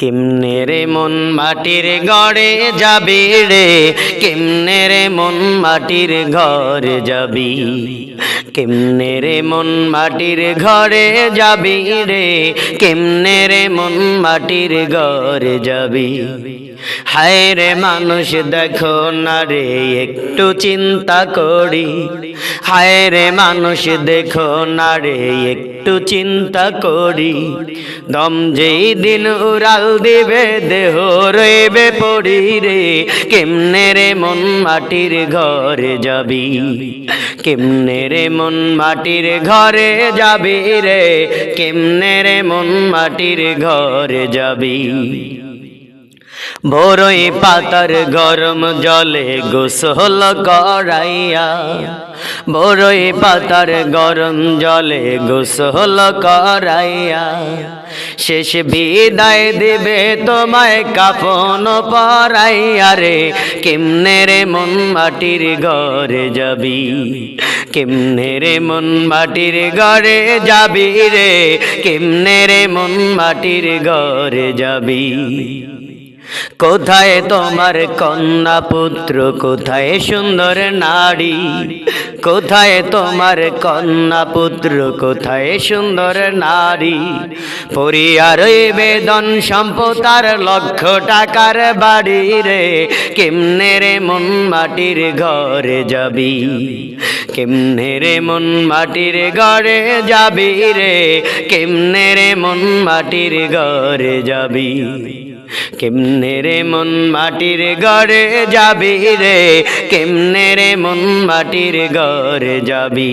কেমনে রে মন মাটির ঘরে যাবি রে, কেমনে রে মন মাটির ঘরে যাবি, কেমনে রে মন মাটির ঘরে যাবি রে, কেমনে রে মন মাটির ঘরে যাবি। হায় রে মানুষ দেখো না রে একটু চিন্তা করি, হায় রে মানুষ দেখো না রে একটু চিন্তা করি। দম যেই দিন উড়াল দিবে দেহ রইবে পড়ি রে, কেমনে রে মন মাটির ঘরে যাবি, কেমনে রে মন মাটির ঘরে যাবি রে, কেমনে রে মন মাটির ঘরে যাবি। বড়ই পাতার গরম জলে গোসল করাইয়া, বড়ই পাতার গরম জলে গোসল করাইয়া, শেষ বিদায় দিবে তোমায় কাফন পরাইয়া রে, কেমনে রে মন মাটির ঘরে যাবি, কেমনে রে মন মাটির ঘরে যাবি রে, কেমনে রে মন মাটির ঘরে যাবি। কোথায় তোমার কন্যা পুত্র, কোথায় সুন্দর নারী, কোথায় তোমার কন্যা পুত্র, কোথায় সুন্দর নারী। পড়িয়া রইবে ধন সম্পদ আর লক্ষ টাকার বাড়ি রে, কেমনে রে মন মাটির ঘরে যাবি, কেমনে রে মন মাটির ঘরে যাবি রে, কেমনে রে মন মাটির ঘরে যাবি। কেমনে রে মন মাটির ঘরে যাবি রে, কেমনে রে মন মাটির ঘরে যাবি।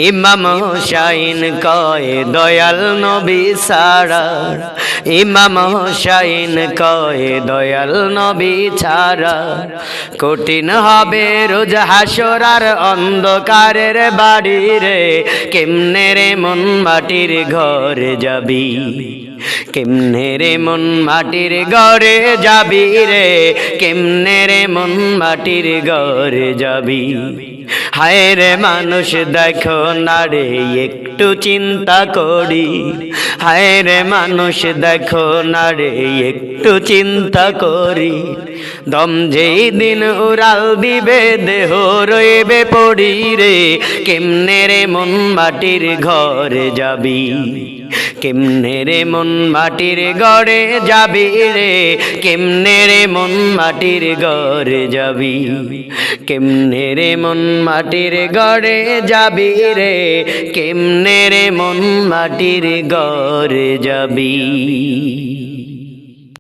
ইমাম হোসাইন কয় দয়াল নবী ছাড়া, ইমাম হোসাইন কয় দয়াল নবী ছাড়া, কঠিন হবে রোজ হাসর আর অন্ধকারের বাড়ি রে, কেমনে রে মন মাটির ঘরে যাবি, কেমনে রে মন মাটির ঘরে যাবি রে, কেমনে রে মন মাটির ঘরে যাবি। হায় রে মানুষ দেখো না রে একটু চিন্তা করি, হায় রে মানুষ দেখো না রে একটু চিন্তা করি। দম যেই দিন উড়াল দিবে দেহ রইবে পড়ি রে, কেমনে রে মন মাটির ঘরে যাবি, কেমনে রে মন মাটির ঘরে যাবি রে, কেমনে রে মন মাটির ঘরে যাবি, কেমনে রে মন মাটির ঘরে যাবি রে, কেমনে রে মন মাটির ঘরে যাবি।